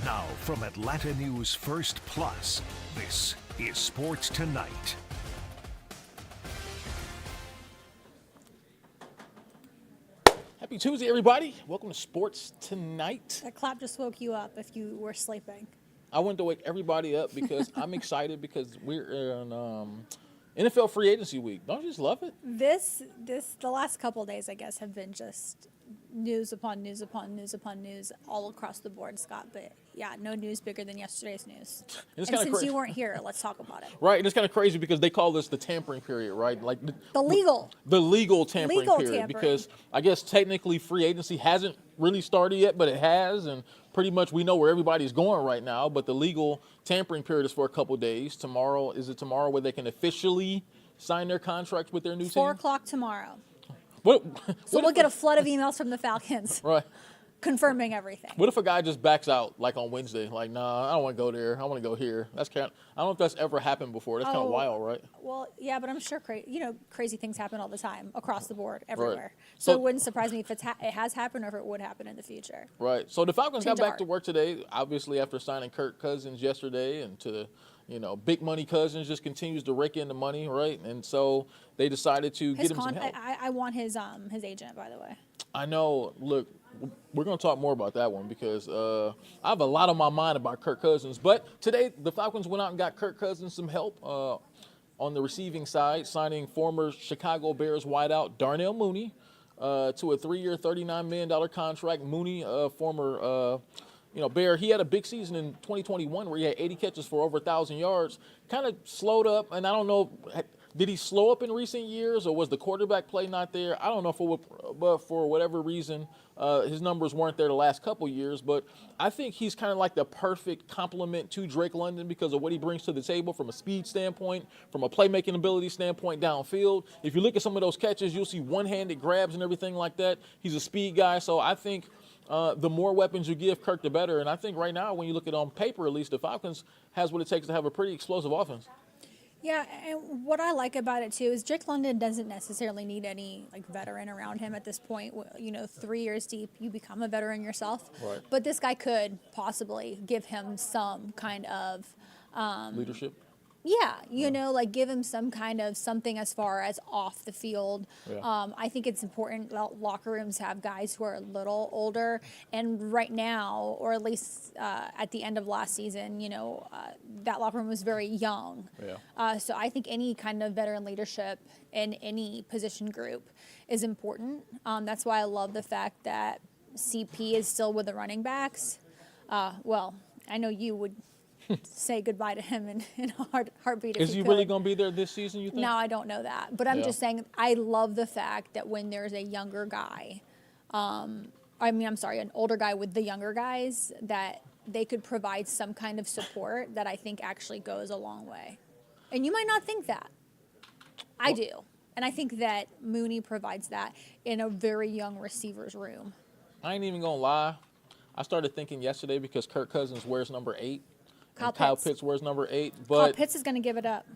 Now from Atlanta News First Plus, this is Sports Tonight. Happy Tuesday, everybody. Welcome to Sports Tonight. That clap just woke you up if you were sleeping. I wanted to wake everybody up because I'm excited because we're in NFL free agency week. Don't you just love it? The last couple of days, I guess, have been just news upon news upon news upon news all across the board, Scott. But yeah, no news bigger than yesterday's news. And since you weren't here, let's talk about it. Right, and it's kind of crazy because they call this the tampering period, right? Like the legal tampering period. Because I guess technically free agency hasn't really started yet, but it has, and pretty much we know where everybody's going right now. But the legal tampering period is for a couple days. Tomorrow, is it tomorrow where they can officially sign their contracts with their new team? 4 o'clock tomorrow. So we'll get a flood of emails from the Falcons. Right. Confirming everything. What if a guy just backs out like on Wednesday? Like, nah, I don't want to go there. I want to go here. I don't know if that's ever happened before. That's kind of wild, right? Well, yeah, but I'm sure crazy things happen all the time across the board, everywhere. Right. So it wouldn't surprise me if it has happened or if it would happen in the future. Right. So the Falcons got back to work today, obviously after signing Kirk Cousins yesterday, and big money Cousins just continues to rake in the mone, right? And so they decided to get him some help. I want his agent, by the way. I know. Look, we're going to talk more about that one because I have a lot on my mind about Kirk Cousins. But today the Falcons went out and got Kirk Cousins some help on the receiving side, signing former Chicago Bears wideout Darnell Mooney to a 3-year, $39 million contract. Mooney, former Bear, he had a big season in 2021 where he had 80 catches for over 1,000 yards. Kind of slowed up, and I don't know, did he slow up in recent years, or was the quarterback play not there? I don't know, but for whatever reason, his numbers weren't there the last couple years. But I think he's kind of like the perfect complement to Drake London because of what he brings to the table from a speed standpoint, from a playmaking ability standpoint downfield. If you look at some of those catches, you'll see one-handed grabs and everything like that. He's a speed guy, so I think the more weapons you give Kirk, the better. And I think right now, when you look at it on paper, at least, the Falcons has what it takes to have a pretty explosive offense. Yeah, and what I like about it, too, is Drake London doesn't necessarily need any, veteran around him at this point. 3 years deep, you become a veteran yourself. Right. But this guy could possibly give him some kind of leadership? Yeah, give him some kind of something as far as off the field. Yeah. I think it's important locker rooms have guys who are a little older. And right now, or at least at the end of last season, that locker room was very young. Yeah. So I think any kind of veteran leadership in any position group is important. That's why I love the fact that CP is still with the running backs. Well, I know you would say goodbye to him in a heartbeat. Is he really going to be there this season, you think? No, I don't know that. But I'm just saying I love the fact that when there's a younger guy, an older guy with the younger guys, that they could provide some kind of support that I think actually goes a long way. And you might not think that. I do. And I think that Mooney provides that in a very young receiver's room. I ain't even going to lie. I started thinking yesterday because Kirk Cousins wears number 8. Kyle Pitts wears number 8, but Kyle Pitts is going to give it up.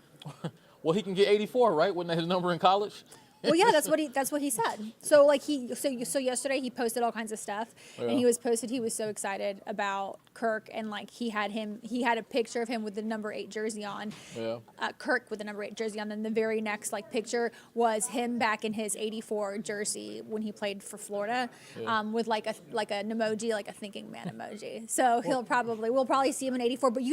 Well, he can get 84, right? Wasn't that his number in college? Well, yeah, that's what he said. So so yesterday he posted all kinds of stuff, and he was so excited about Kirk, and he had a picture of him with the number 8 jersey on. Yeah. Kirk with the number 8 jersey on. Then the very next picture was him back in his 84 jersey when he played for Florida, with an emoji, like a thinking man emoji. So we'll probably see him in 84. But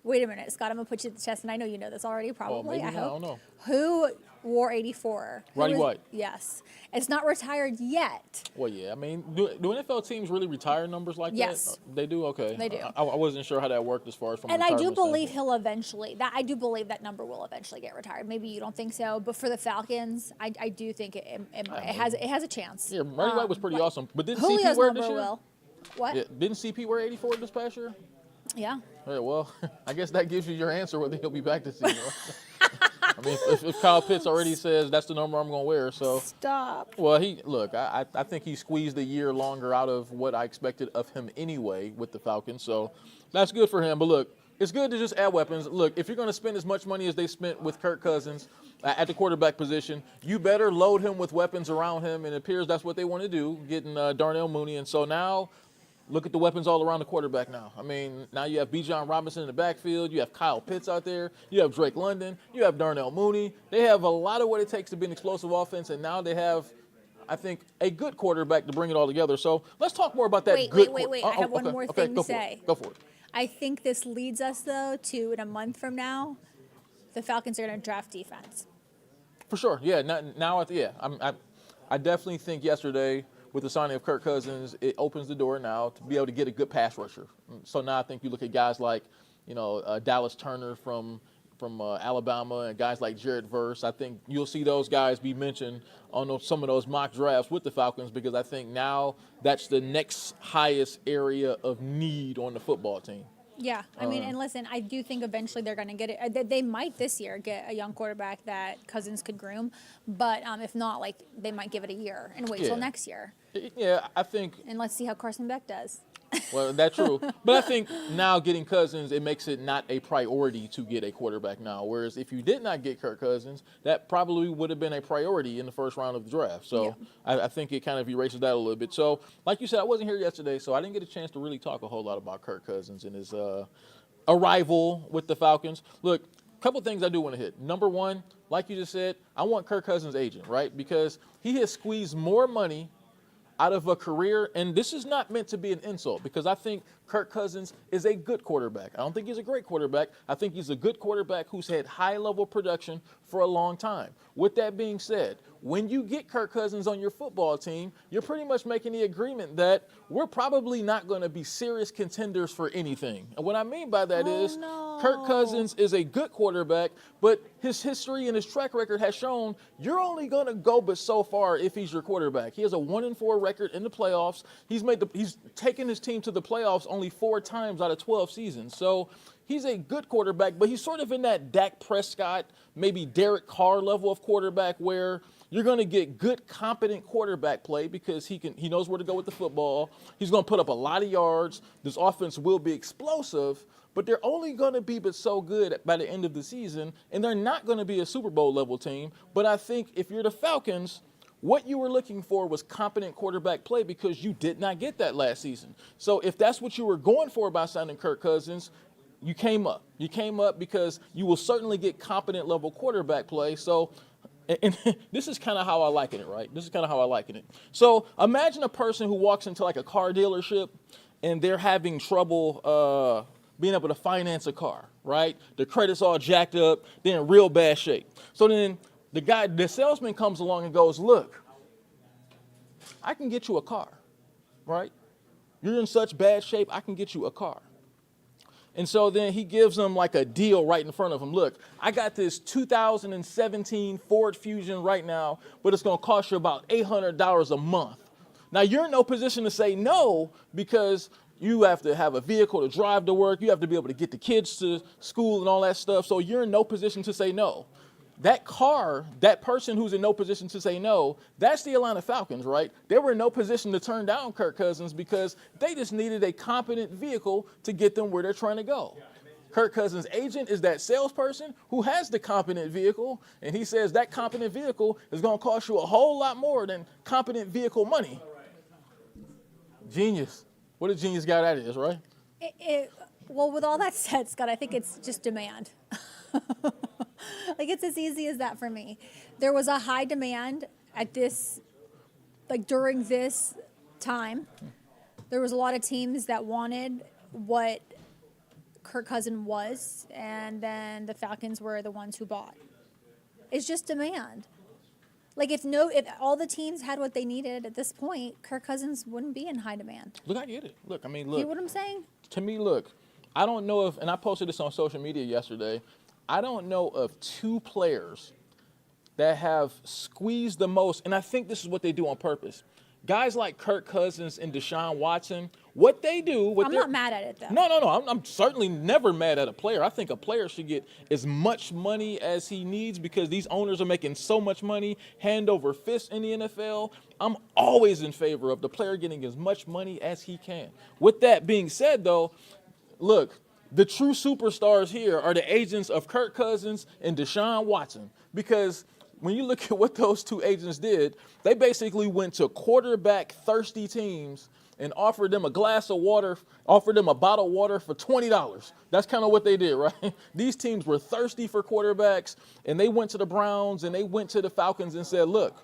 wait a minute, Scott, I'm gonna put you to the test, and I know you know this already. Probably, maybe I hope. I don't know. Who wore 84? Roddy White. Yes. It's not retired yet. Well, yeah. I mean, do NFL teams really retire numbers like that? Yes. They do? Okay. They do. I wasn't sure how that worked as far as from And I do believe standpoint. I do believe that number will eventually get retired. Maybe you don't think so, but for the Falcons, I do think it has a chance. Yeah, Roddy White was pretty awesome. But didn't Julio's CP wear number this year? will. What? Yeah, didn't CP wear 84 this past year? Yeah. Yeah, well, I guess that gives you your answer whether he'll be back this season. I mean, if Kyle Pitts already says that's the number I'm going to wear, so. Stop. Well, I think he squeezed a year longer out of what I expected of him anyway with the Falcons, so that's good for him. But look, it's good to just add weapons. Look, if you're going to spend as much money as they spent with Kirk Cousins at the quarterback position, you better load him with weapons around him, and it appears that's what they want to do, getting Darnell Mooney. And so now Look at the weapons all around the quarterback now. I mean, now you have Bijan Robinson in the backfield. You have Kyle Pitts out there. You have Drake London. You have Darnell Mooney. They have a lot of what it takes to be an explosive offense, and now they have, I think, a good quarterback to bring it all together. So let's talk more about that. Wait. I have one more thing to say. Go for it. I think this leads us, though, to in a month from now, the Falcons are going to draft defense. For sure. Yeah. I definitely think yesterday, with the signing of Kirk Cousins, it opens the door now to be able to get a good pass rusher. So now I think you look at guys like, Dallas Turner from Alabama and guys like Jared Verse. I think you'll see those guys be mentioned on some of those mock drafts with the Falcons, because I think now that's the next highest area of need on the football team. Yeah, I mean, and listen, I do think eventually they're going to get it. They might this year get a young quarterback that Cousins could groom, but if not, they might give it a year and wait till next year. Yeah, I think. And let's see how Carson Beck does. Well, that's true. But I think now getting Cousins, it makes it not a priority to get a quarterback now. Whereas if you did not get Kirk Cousins, that probably would have been a priority in the first round of the draft. So I think it kind of erases that a little bit. So like you said, I wasn't here yesterday, so I didn't get a chance to really talk a whole lot about Kirk Cousins and his arrival with the Falcons. Look, a couple things I do want to hit. Number one, like you just said, I want Kirk Cousins' agent, right? Because he has squeezed more money out of a career, and this is not meant to be an insult, because I think Kirk Cousins is a good quarterback. I don't think he's a great quarterback. I think he's a good quarterback who's had high-level production for a long time. With that being said, when you get Kirk Cousins on your football team, you're pretty much making the agreement that we're probably not going to be serious contenders for anything. And what I mean by that is Kirk Cousins is a good quarterback, but his history and his track record has shown you're only going to go but so far if he's your quarterback. He has a 1-4 record in the playoffs. He's taken his team to the playoffs only 4 times out of 12 seasons. So he's a good quarterback, but he's sort of in that Dak Prescott, maybe Derek Carr level of quarterback, where you're going to get good, competent quarterback play because he knows where to go with the football. He's going to put up a lot of yards. This offense will be explosive, but they're only going to be but so good by the end of the season, and they're not going to be a Super Bowl level team. But I think if you're the Falcons, what you were looking for was competent quarterback play, because you did not get that last season. So if that's what you were going for by signing Kirk Cousins, you came up. You came up because you will certainly get competent level quarterback play. So, and this is kind of how I liken it, right? This is kind of how I liken it. So imagine a person who walks into like a car dealership and they're having trouble being able to finance a car, right? The credit's all jacked up. They're in real bad shape. So then the salesman comes along and goes, look, I can get you a car, right? You're in such bad shape, I can get you a car. And so then he gives them like a deal right in front of them. Look, I got this 2017 Ford Fusion right now, but it's going to cost you about $800 a month. Now, you're in no position to say no, because you have to have a vehicle to drive to work. You have to be able to get the kids to school and all that stuff. So you're in no position to say no. That car, that person who's in no position to say no, that's the Atlanta Falcons, right? They were in no position to turn down Kirk Cousins because they just needed a competent vehicle to get them where they're trying to go. Kirk Cousins' agent is that salesperson who has the competent vehicle, and he says that competent vehicle is going to cost you a whole lot more than competent vehicle money. Genius. What a genius guy that is, right? Well, with all that said, Scott, I think it's just demand. Like, it's as easy as that for me. There was a high demand at this, like during this time. There was a lot of teams that wanted what Kirk Cousins was, and then the Falcons were the ones who bought. It's just demand. Like, if all the teams had what they needed at this point, Kirk Cousins wouldn't be in high demand. Look, I get it. Look, I mean, look. You know what I'm saying? To me, look, I don't know if, and I posted this on social media yesterday, I don't know of 2 players that have squeezed the most, and I think this is what they do on purpose. Guys like Kirk Cousins and Deshaun Watson, what they do... I'm not mad at it, though. No. I'm certainly never mad at a player. I think a player should get as much money as he needs, because these owners are making so much money hand over fist in the NFL. I'm always in favor of the player getting as much money as he can. With that being said, though, look, the true superstars here are the agents of Kirk Cousins and Deshaun Watson, because when you look at what those 2 agents did, they basically went to quarterback-thirsty teams and offered them a glass of water, offered them a bottle of water for $20. That's kind of what they did, right? These teams were thirsty for quarterbacks, and they went to the Browns and they went to the Falcons and said, look,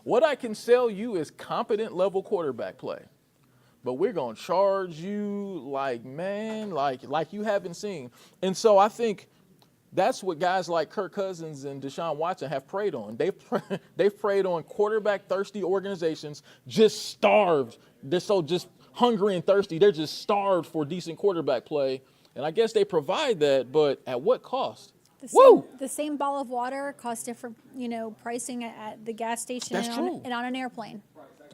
what I can sell you is competent level quarterback play. But we're going to charge you like you haven't seen. And so I think that's what guys like Kirk Cousins and Deshaun Watson have preyed on. They've preyed on quarterback-thirsty organizations, just starved. They're so just hungry and thirsty. They're just starved for decent quarterback play. And I guess they provide that, but at what cost? The same bottle of water costs different, pricing at the gas station and on an airplane.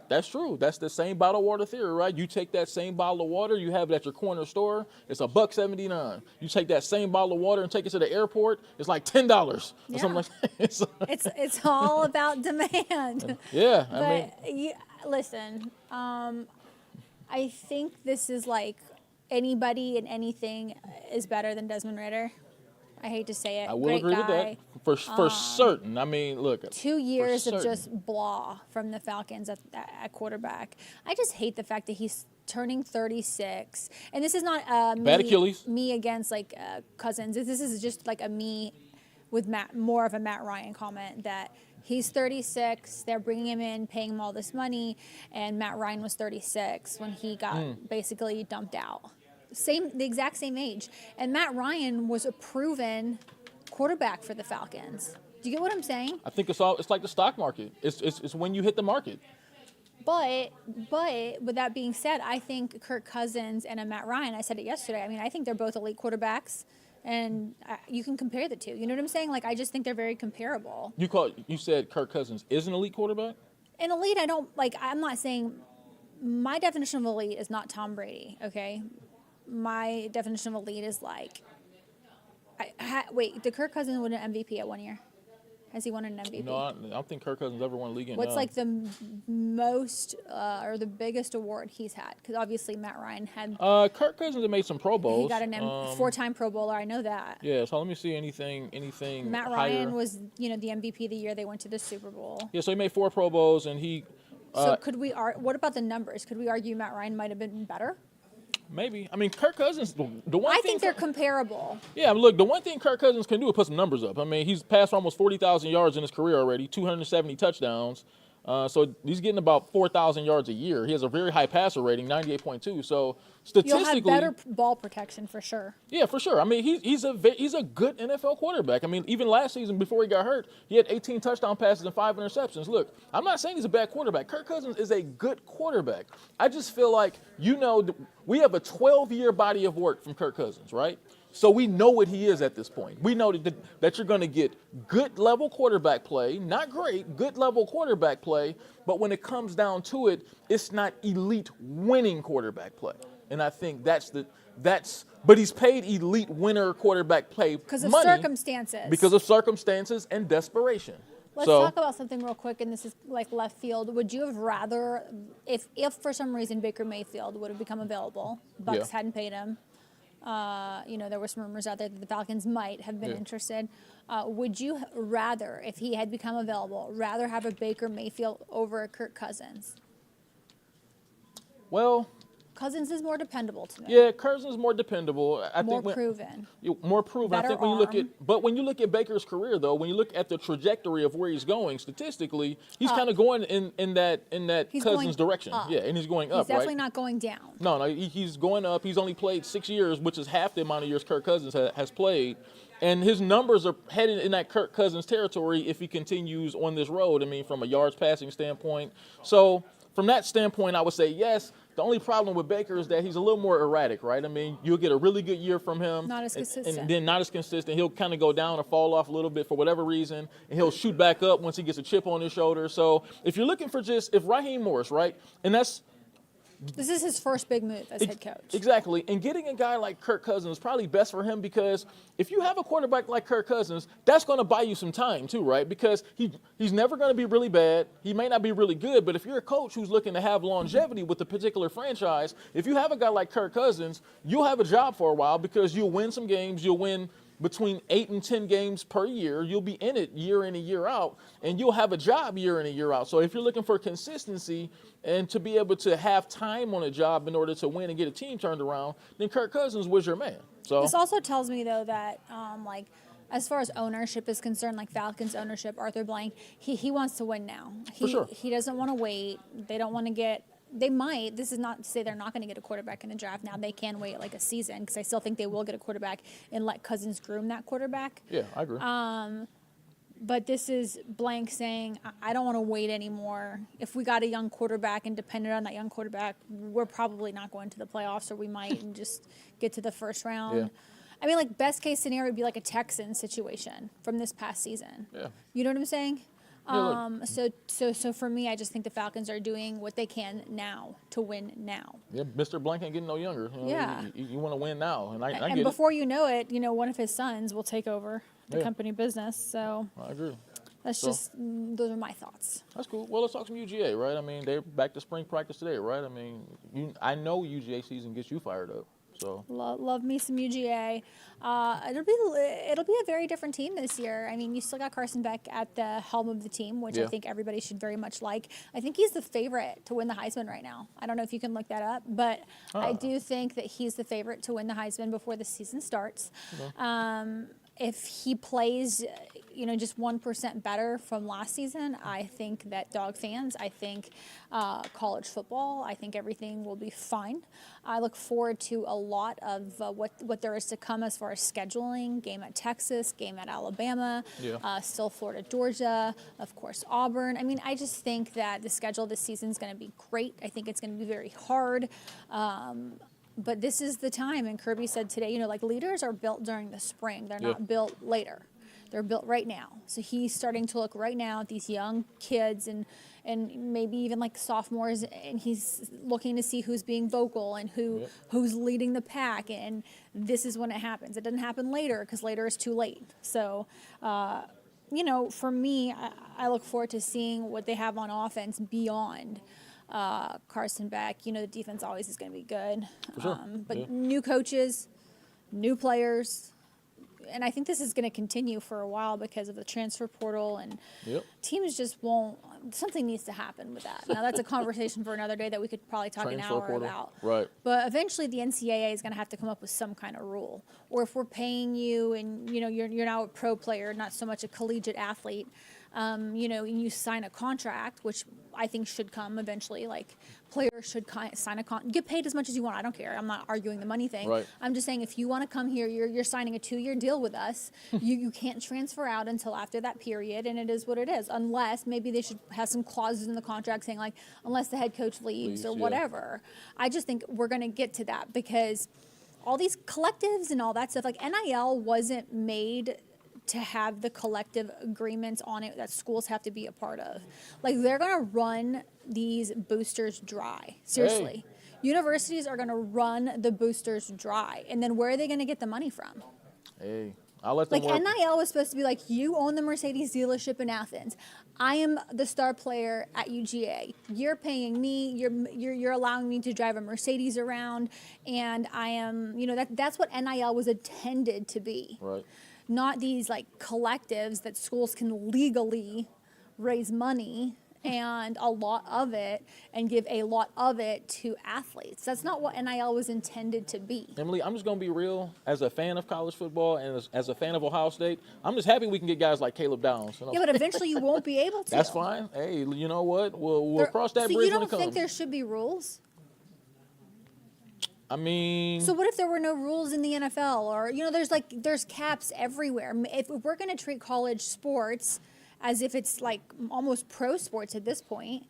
That's true. That's the same bottle of water theory, right? You take that same bottle of water, you have it at your corner store, it's $1.79. You take that same bottle of water and take it to the airport, it's like $10 or something like that. It's all about demand. Yeah, listen, I think this is like anybody and anything is better than Desmond Ridder. I hate to say it. I will Great agree guy. with that for certain. I mean, look. 2 years of just blah from the Falcons at quarterback. I just hate the fact that he's turning 36. And this is not bad Achilles. Me against Cousins. This is just like a me with more of a Matt Ryan comment that he's 36. They're bringing him in, paying him all this money. And Matt Ryan was 36 when he got basically dumped out. The exact same age. And Matt Ryan was a proven quarterback for the Falcons. Do you get what I'm saying? I think it's like the stock market. It's when you hit the market. But with that being said, I think Kirk Cousins and a Matt Ryan, I said it yesterday, I think they're both elite quarterbacks, and you can compare the two. You know what I'm saying? I just think they're very comparable. You said Kirk Cousins is an elite quarterback? An elite, I'm not saying, my definition of elite is not Tom Brady, okay? My definition of elite is wait, did Kirk Cousins win an MVP at 1 year? Has he won an MVP? No, I don't think Kirk Cousins ever won a league. What's the most or the biggest award he's had? Because obviously Matt Ryan had. Kirk Cousins had made some Pro Bowls. He got an four-time Pro Bowler. I know that. Yeah. So let me see anything. Matt higher. Ryan was the MVP the year they went to the Super Bowl. Yeah. So he made 4 Pro Bowls, and he. So could we? What about the numbers? Could we argue Matt Ryan might have been better? Maybe. Kirk Cousins, I think they're comparable. Yeah, look, the one thing Kirk Cousins can do is put some numbers up. He's passed for almost 40,000 yards in his career already, 270 touchdowns. So he's getting about 4,000 yards a year. He has a very high passer rating, 98.2. So statistically, you'll have better ball protection for sure. Yeah, for sure. He's a good NFL quarterback. Even last season before he got hurt, he had 18 touchdown passes and 5 interceptions. Look, I'm not saying he's a bad quarterback. Kirk Cousins is a good quarterback. I just feel like we have a 12-year body of work from Kirk Cousins, right? So we know what he is at this point. We know that you're going to get good level quarterback play, not great, good level quarterback play, but when it comes down to it, it's not elite winning quarterback play. And I think but he's paid elite winner quarterback play because of money circumstances. Because of circumstances and desperation. Let's talk about something real quick, and this is left field. Would you have rather, if for some reason Baker Mayfield would have become available, Bucs hadn't paid him, there were some rumors out there that the Falcons might have been interested. Would you rather, if he had become available, have a Baker Mayfield over a Kirk Cousins? Well, Cousins is more dependable to me. Yeah, Cousins is more dependable. More proven. More proven. Better I think when you look at Baker's career, though, when you look at the trajectory of where he's going statistically, he's kind of going in that Cousins direction. Up. Yeah, and he's going up. He's definitely not going down. No, he's going up. He's only played 6 years, which is half the amount of years Kirk Cousins has played. And his numbers are headed in that Kirk Cousins territory if he continues on this road. From a yards passing standpoint. So from that standpoint, I would say yes. The only problem with Baker is that he's a little more erratic, right? You'll get a really good year from him. Not as consistent. And then not as consistent. He'll kind of go down or fall off a little bit for whatever reason, and he'll shoot back up once he gets a chip on his shoulder. So if you're looking for if Raheem Morris, right, and this is his first big move as head coach. Exactly. And getting a guy like Kirk Cousins is probably best for him because if you have a quarterback like Kirk Cousins, that's going to buy you some time too, right? Because he's never going to be really bad. He may not be really good, but if you're a coach who's looking to have longevity with a particular franchise, if you have a guy like Kirk Cousins, you'll have a job for a while because you'll win some games, you'll win between 8 and 10 games per year. You'll be in it year in and year out, and you'll have a job year in and year out. So if you're looking for consistency and to be able to have time on a job in order to win and get a team turned around, then Kirk Cousins was your man. So this also tells me, though, that as far as ownership is concerned, like Falcons ownership, Arthur Blank, he wants to win now. For sure. He doesn't want to wait. They don't want to get. They might. This is not to say they're not going to get a quarterback in the draft now. They can wait like a season because I still think they will get a quarterback and let Cousins groom that quarterback. Yeah, I agree. But this is Blank saying, I don't want to wait anymore. If we got a young quarterback and depended on that young quarterback, we're probably not going to the playoffs, or we might and just get to the first round. Yeah. I mean, like, best case scenario would be like a Texans situation from this past season. Yeah. You know what I'm saying? Yeah, So for me, I just think the Falcons are doing what they can now to win now. Yeah, Mr. Blank ain't getting no younger. Yeah. You want to win now, and I And get before you know it, one of his sons will take over the Yeah. company business. So I agree. that's those are my thoughts. That's cool. Well, let's talk some UGA, right? I mean, they're back to spring practice today, right? I mean, I know UGA season gets you fired up. So Love me some UGA. It'll be a very different team this year. I mean, you still got Carson Beck at the helm of the team, which I think everybody should very much like. I think he's the favorite to win the Heisman right now. I don't know if you can look that up, but I do think that he's the favorite to win the Heisman before the season starts. Okay. If he plays, just 1% better from last season, I think that dog fans, I think college football, I think everything will be fine. I look forward to a lot of what there is to come as far as scheduling. Game at Texas, game at Alabama, still Florida, Georgia, of course Auburn. I mean, I just think that the schedule this season is going to be great. I think it's going to be very hard. But this is the time, and Kirby said today, leaders are built during the spring. They're not built later. They're built right now. So he's starting to look right now at these young kids and maybe even like sophomores, and he's looking to see who's being vocal and who's leading the pack, and this is when it happens. It doesn't happen later because later is too late. So, for me, I look forward to seeing what they have on offense beyond Carson Beck. The defense always is going to be good. For sure. But new coaches, new players, and I think this is going to continue for a while because of the transfer portal, and teams just won't. Something needs to happen with that. Now, that's a conversation for another day that we could probably talk an hour about. Right. But eventually the NCAA is going to have to come up with some kind of rule. Or if we're paying you and, you're now a pro player, not so much a collegiate athlete, and you sign a contract, which I think should come eventually. Like, players should sign a contract. Get paid as much as you want. I don't care. I'm not arguing the money thing. Right. I'm just saying if you want to come here, you're signing a 2-year deal with us. you can't transfer out until after that period, and it is what it is. Unless maybe they should have some clauses in the contract saying, like, unless the head coach leaves or whatever. I just think we're going to get to that because all these collectives and all that stuff, like NIL wasn't made to have the collective agreements on it that schools have to be a part of. Like, they're going to run these boosters dry. Seriously. Hey. Universities are going to run the boosters dry. And then where are they going to get the money from? Hey, I'll let them like, NIL was supposed to be like, you own the Mercedes dealership in Athens. I am the star player at UGA. You're paying me. You're allowing me to drive a Mercedes around. And I am, that's what NIL was intended to be. Right. Not these like collectives that schools can legally raise money and a lot of it and give a lot of it to athletes. That's not what NIL was intended to be. Emily, I'm just going to be real. As a fan of college football and as a fan of Ohio State, I'm just happy we can get guys like Caleb Downs. Yeah, but eventually you won't be able to. That's fine. Hey, you know what? We'll cross that bridge when it comes. So you don't think there should be rules? I mean, so what if there were no rules in the NFL, or there's caps everywhere? If we're going to treat college sports as if it's like almost pro sports at this point,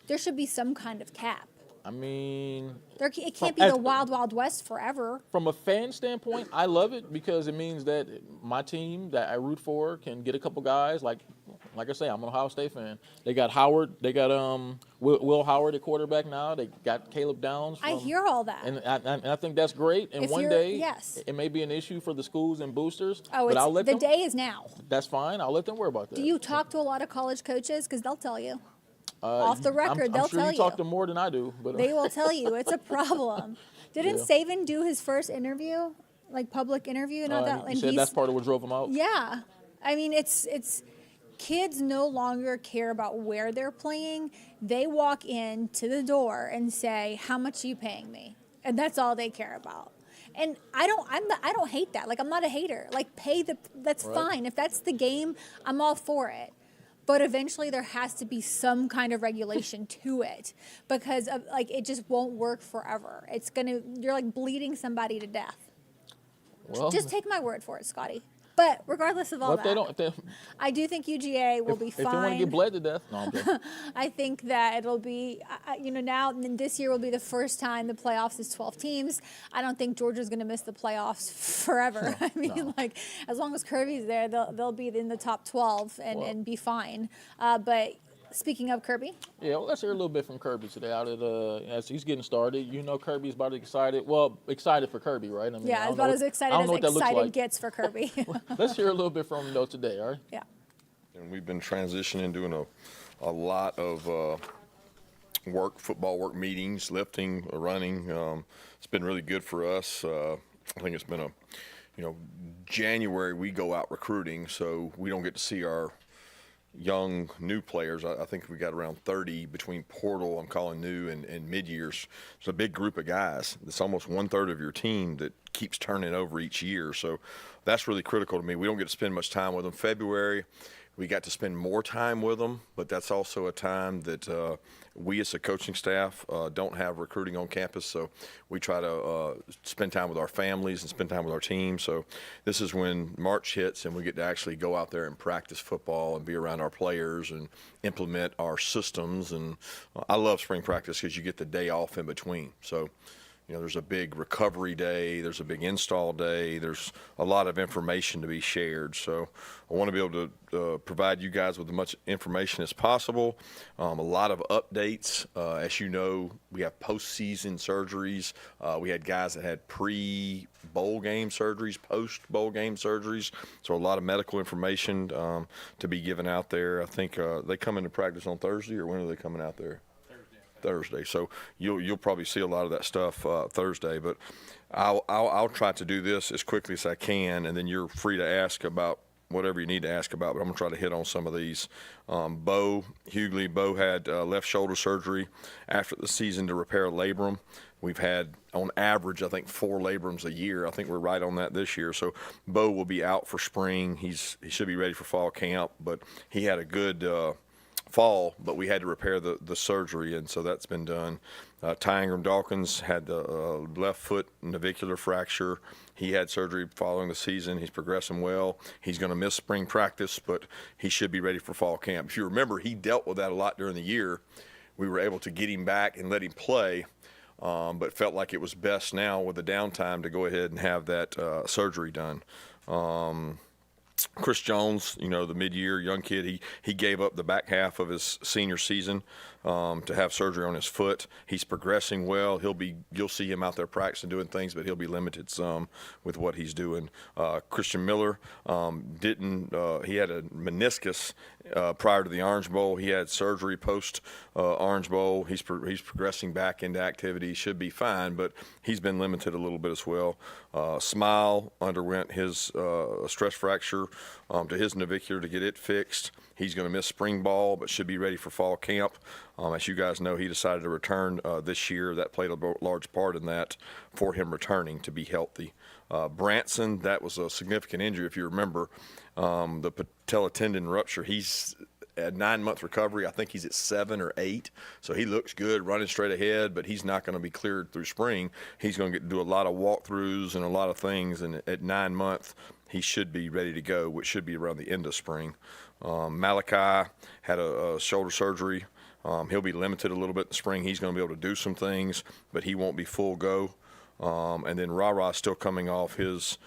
there should be some kind of cap. I mean, it can't be the wild, wild west forever. From a fan standpoint, I love it because it means that my team that I root for can get a couple guys. Like I say, I'm an Ohio State fan. They got Howard. They got Will Howard at quarterback now. They got Caleb Downs. I hear all that. And I think that's great. And one day, it may be an issue for the schools and boosters. Oh, but I'll let them, day is now. That's fine. I'll let them worry about that. Do you talk to a lot of college coaches? Because they'll tell you. Off the record, they'll sure tell you talk to more than I do. But they will tell you it's a problem. Didn't Saban do his first interview like public interview and all that. He And said that's part of what drove him out. Yeah, I mean it's kids no longer care about where they're playing. They walk into the door and say, "How much are you paying me?" And that's all they care about. And I don't hate that. Like, I'm not a hater. Like, that's Right. fine. If that's the game, I'm all for it. But eventually there has to be some kind of regulation to it, because it just won't work forever. You're like bleeding somebody to death. Well, Just take my word for it, Scotty. But regardless of all that, I do think UGA will be fine. If they want to get bled to death, no, I'm joking. I think that it'll be, now this year will be the first time the playoffs is 12 teams. I don't think Georgia's going to miss the playoffs forever. As long as Kirby's there, they'll be in the top 12 and be fine. But speaking of Kirby. Yeah, well, let's hear a little bit from Kirby today as he's getting started. Kirby's about excited. Well, excited for Kirby, right? I mean, yeah, about as excited as excited gets for Kirby. Let's hear a little bit from him today, all right? Yeah. And we've been transitioning, doing a lot of football work meetings, lifting, running. It's been really good for us. I think it's been January we go out recruiting, so we don't get to see our young new players. I think we got around 30 between portal, I'm calling new, and mid-years. It's a big group of guys. It's almost 1/3 of your team that keeps turning over each year. So that's really critical to me. We don't get to spend much time with them. February, we got to spend more time with them, but that's also a time that we as a coaching staff don't have recruiting on campus, so we try to spend time with our families and spend time with our team. So this is when March hits and we get to actually go out there and practice football and be around our players and implement our systems. And I love spring practice because you get the day off in between. So there's a big recovery day, there's a big install day, there's a lot of information to be shared. So I want to be able to provide you guys with as much information as possible. A lot of updates. As you know, we have postseason surgeries. We had guys that had pre-bowl game surgeries, post-bowl game surgeries. So a lot of medical information to be given out there. I think they come into practice on Thursday, or when are they coming out there? Thursday. So you'll probably see a lot of that stuff Thursday, but I'll try to do this as quickly as I can, and then you're free to ask about whatever you need to ask about, but I'm going to try to hit on some of these. Bo Hughley had left shoulder surgery after the season to repair a labrum. We've had, on average, I think 4 labrums a year. I think we're right on that this year. So Bo will be out for spring. He should be ready for fall camp, but he had a good fall, but we had to repair the surgery, and so that's been done. Ty Ingram Dawkins had the left foot navicular fracture. He had surgery following the season. He's progressing well. He's going to miss spring practice, but he should be ready for fall camp. If you remember, he dealt with that a lot during the year. We were able to get him back and let him play, but felt like it was best now with the downtime to go ahead and have that surgery done. Chris Jones, the mid-year young kid, he gave up the back half of his senior season to have surgery on his foot. He's progressing well. You'll see him out there practicing, doing things, but he'll be limited some with what he's doing. Christian Miller he had a meniscus prior to the Orange Bowl. He had surgery post Orange Bowl. He's progressing back into activity. He should be fine, but he's been limited a little bit as well. Smile underwent his stress fracture to his navicular to get it fixed. He's going to miss spring ball, but should be ready for fall camp. As you guys know, he decided to return this year. That played a large part in that for him returning to be healthy. Branson, that was a significant injury, if you remember. The patella tendon rupture, he's at 9-month recovery. I think he's at 7 or 8. So he looks good running straight ahead, but he's not going to be cleared through spring. He's going to get to do a lot of walkthroughs and a lot of things. And at 9 months, he should be ready to go, which should be around the end of spring. Malachi had a shoulder surgery. He'll be limited a little bit in the spring. He's going to be able to do some things, but he won't be full go. And then Ra still coming off his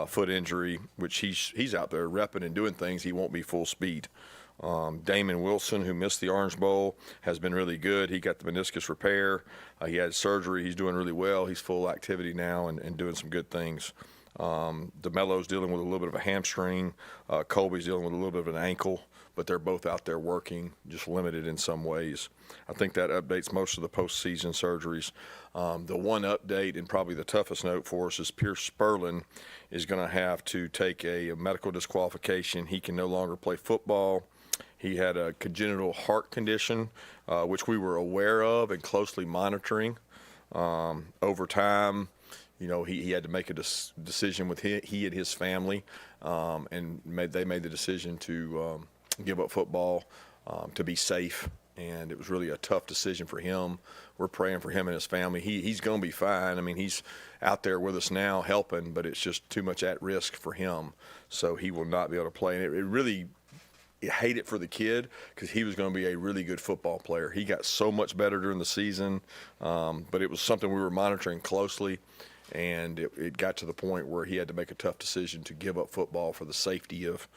foot injury, which he's out there repping and doing things. He won't be full speed. Damon Wilson, who missed the Orange Bowl, has been really good. He got the meniscus repair. He had surgery. He's doing really well. He's full activity now and doing some good things. DeMelo's dealing with a little bit of a hamstring. Colby's dealing with a little bit of an ankle, but they're both out there working, just limited in some ways. I think that updates most of the postseason surgeries. The one update, and probably the toughest note for us, is Pierce Spurlin is going to have to take a medical disqualification. He can no longer play football. He had a congenital heart condition, which we were aware of and closely monitoring. Over time, he had to make a decision with he and his family, and they made the decision to give up football to be safe. And it was really a tough decision for him. We're praying for him and his family. He's going to be fine. I mean, he's out there with us now helping, but it's just too much at risk for him. So he will not be able to play. And it really hate it for the kid because he was going to be a really good football player. He got so much better during the season, but it was something we were monitoring closely. And it got to the point where he had to make a tough decision to give up football for the safety of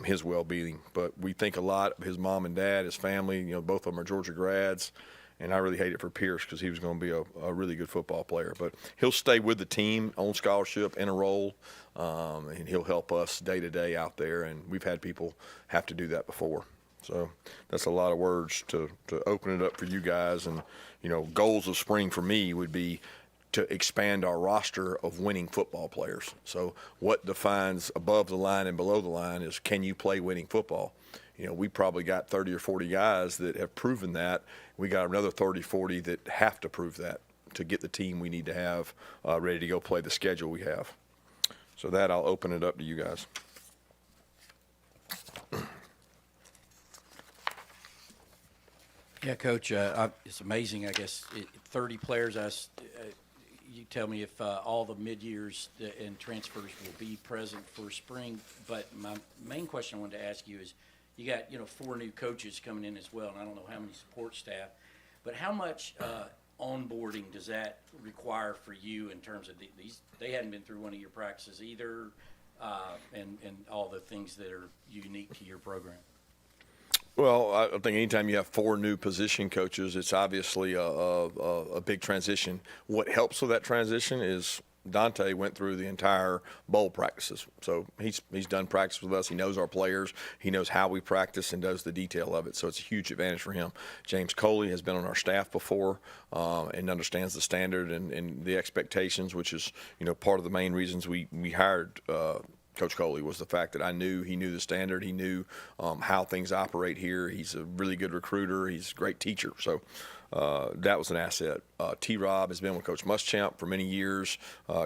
his well-being. But we think a lot of his mom and dad, his family. Both of them are Georgia grads, and I really hate it for Pierce because he was going to be a really good football player. But he'll stay with the team on scholarship in a role, and he'll help us day to day out there. And we've had people have to do that before. So that's a lot of words to open it up for you guys. And goals of spring for me would be to expand our roster of winning football players. So what defines above the line and below the line is, can you play winning football? We probably got 30 or 40 guys that have proven that. We got another 30, 40 that have to prove that to get the team we need to have ready to go play the schedule we have. So that, I'll open it up to you guys. Yeah, Coach, it's amazing. I guess 30 players. You tell me if all the mid-years and transfers will be present for spring. But my main question I wanted to ask you is, you got 4 new coaches coming in as well, and I don't know how many support staff, but how much onboarding does that require for you in terms of these? They hadn't been through one of your practices either, and all the things that are unique to your program. Well, I think anytime you have 4 new position coaches, it's obviously a big transition. What helps with that transition is Dante went through the entire bowl practices. So he's done practice with us. He knows our players. He knows how we practice and does the detail of it. So it's a huge advantage for him. James Coley has been on our staff before and understands the standard and the expectations, which is, part of the main reasons we hired Coach Coley, was the fact that he knew the standard. He knew how things operate here. He's a really good recruiter. He's a great teacher. So that was an asset. T-Rob has been with Coach Muschamp for many years,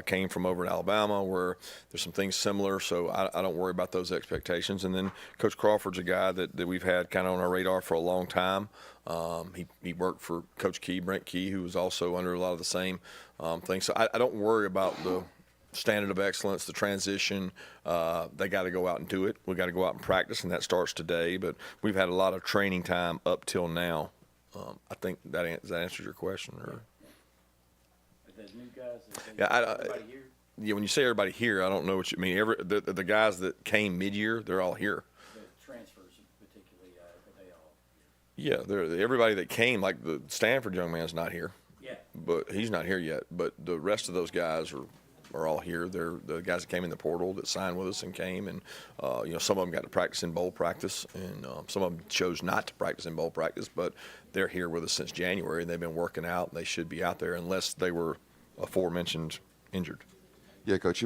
came from over in Alabama where there's some things similar. So I don't worry about those expectations. And then Coach Crawford's a guy that we've had kind of on our radar for a long time. He worked for Coach Key, Brent Key, who was also under a lot of the same things. So I don't worry about the standard of excellence, the transition. They got to go out and do it. We got to go out and practice, and that starts today. But we've had a lot of training time up till now. I think that answers your question. Or Those new guys, everybody here? Yeah, when you say everybody here, I don't know what you mean. The guys that came mid-year, they're all here. The transfers, particularly, are they all here? Yeah, everybody that came, like the Stanford young man's not here. Yeah. But he's not here yet. But the rest of those guys are all here. They're the guys that came in the portal that signed with us and came, and some of them got to practice in bowl practice, and some of them chose not to practice in bowl practice, but they're here with us since January, and they've been working out, and they should be out there unless they were aforementioned injured. Yeah, Coach.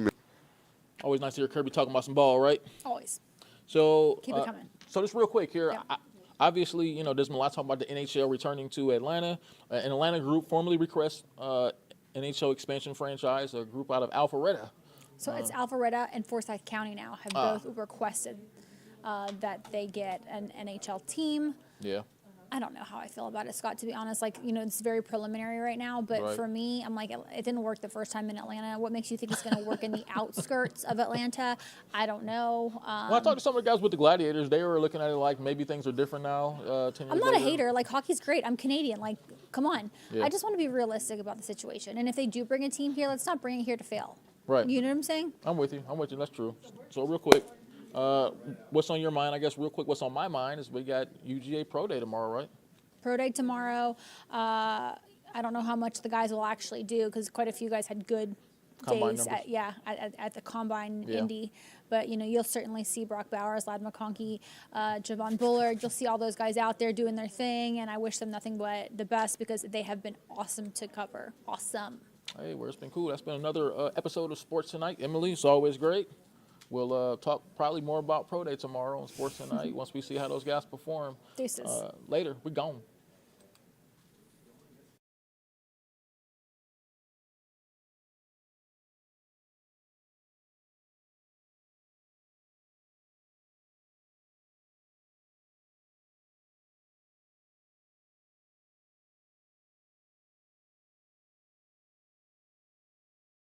Always nice to hear Kirby talking about some ball, right? Always. So Keep it coming. So just real quick here. Yeah. Obviously, there's been a lot of talk about the NHL returning to Atlanta. An Atlanta group formally requests NHL expansion franchise, a group out of Alpharetta. So it's Alpharetta and Forsyth County now have both requested that they get an NHL team. Yeah. I don't know how I feel about it, Scott, to be honest. It's very preliminary right now, but Right. for me, I'm like, it didn't work the first time in Atlanta. What makes you think it's going to work in the outskirts of Atlanta? I don't know. When I talked to some of the guys with the Gladiators, they were looking at it like maybe things are different now. 10 years I'm not later. a hater. Hockey's great. I'm Canadian. Come on. Yeah. I just want to be realistic about the situation. And if they do bring a team here, let's not bring it here to fail. Right. You know what I'm saying? I'm with you. That's true. So real quick, what's on your mind? I guess real quick, what's on my mind is we got UGA Pro Day tomorrow, right? Pro Day tomorrow. I don't know how much the guys will actually do because quite a few guys had good Combine days numbers. at the combine Yeah. Indy. But you'll certainly see Brock Bowers, Ladd McConkey, Javon Bullard. You'll see all those guys out there doing their thing, and I wish them nothing but the best because they have been awesome to cover. Awesome. Hey, well, it's been cool. That's been another episode of Sports Tonight. Emily, it's always great. We'll talk probably more about Pro Day tomorrow on Sports Tonight once we see how those guys perform. Deuces. Later, we're gone.